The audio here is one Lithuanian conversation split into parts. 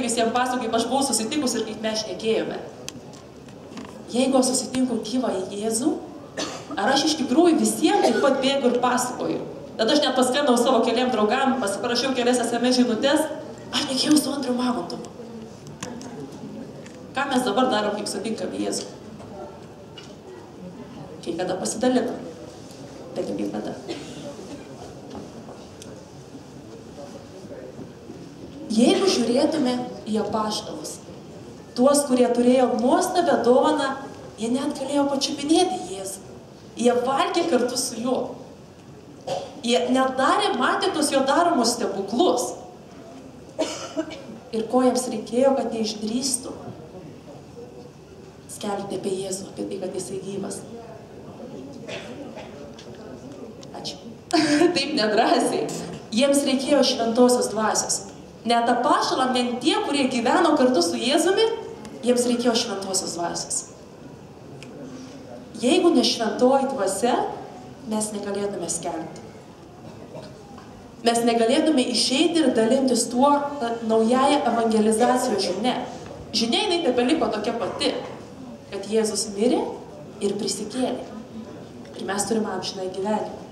visiems pasakoju, kaip aš buvau susitikus ir kaip mes šnekėjome. Jeigu aš susitinku gyvą Jėzų, ar aš iš tikrųjų visiems taip pat bėgu ir pasakoju? Tada aš net paskambinau savo keliam draugam, pasiparašiau kelias SMS žinutes, aš nekėjau su Andriu Mamontovu. Ką mes dabar darom, kaip sutinkam Jėzų? Kai kada pasidalinam, bet ir kaip kada. Jeigu žiūrėtume į apaštalus, tuos, kurie turėjo nuostabią dovaną, jie net galėjo pačiupinėti Jėzų. Jie valgė kartu su juo. Jie net matė tos jo daromus stebuklus. Ir ko jiems reikėjo, kad jie išdrįstų skelbti apie Jėzų, apie tai, kad jisai gyvas. Ačiū. Taip nedrąsiai. Jiems reikėjo šventosios dvasios. Net apaštalam, net tie, kurie gyveno kartu su Jėzumi, jiems reikėjo šventosios dvasios. Jeigu ne šventoji dvasia, mes negalėtume skelbti. Mes negalėtume išeiti ir dalintis tuo naująją evangelizacijos žinia. Žinia jinai tebeliko tokia pati, kad Jėzus mirė ir prisikėlė. Ir mes turime amžinąjį gyvenimą.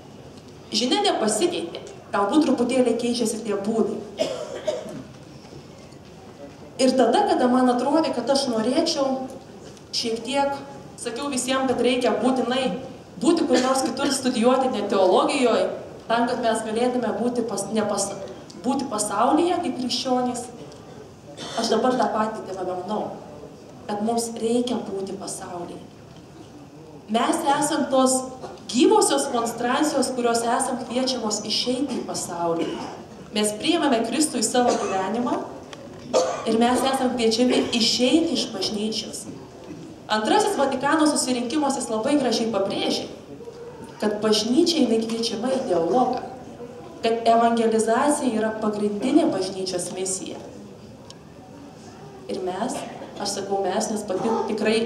Žinia nepasikeitė, galbūt truputėlį keičiasi tie būdai. Ir tada, kada man atrodė, kad aš norėčiau šiek tiek, sakiau visiems, kad reikia būti kur nors kitur studijuoti, ne teologijoje, tam, kad mes galėtume būti pasaulyje kaip krikščionys. Aš dabar tą patį tebemanau, kad mums reikia būti pasaulyje. Mes esam tos gyvosios monstracijos, kurios esam kviečiamos išeiti į pasaulį. Mes priimame Kristų į savo gyvenimą ir mes esam kviečiami išeiti iš bažnyčios. Antrasis Vatikano susirinkimas jis labai gražiai pabrėžė, kad bažnyčia jinai kviečiama į dialogą, kad evangelizacija yra pagrindinė bažnyčios misija. Ir mes, aš sakau mes, nes pati tikrai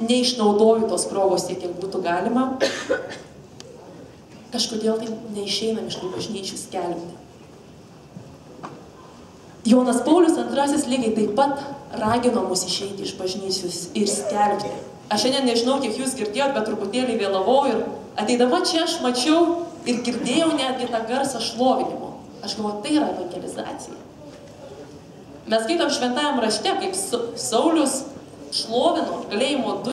neišnaudoju tos progos tiek, kiek būtų galima, kažkodėl tai neišeinam iš tų bažnyčių skelbti. Jonas Paulius II lygiai taip pat ragino mus išeiti iš bažnyčios ir skelbti. Aš šiandien nežinau, kiek jūs girdėjot, bet truputėlį vėlavau ir ateidama čia aš mačiau ir girdėjau netgi tą garsą šlovinimo. Aš galvoju, tai yra evangelizacija. Mes skaitom šventajam rašte, kaip Saulius šlovino kalėjimo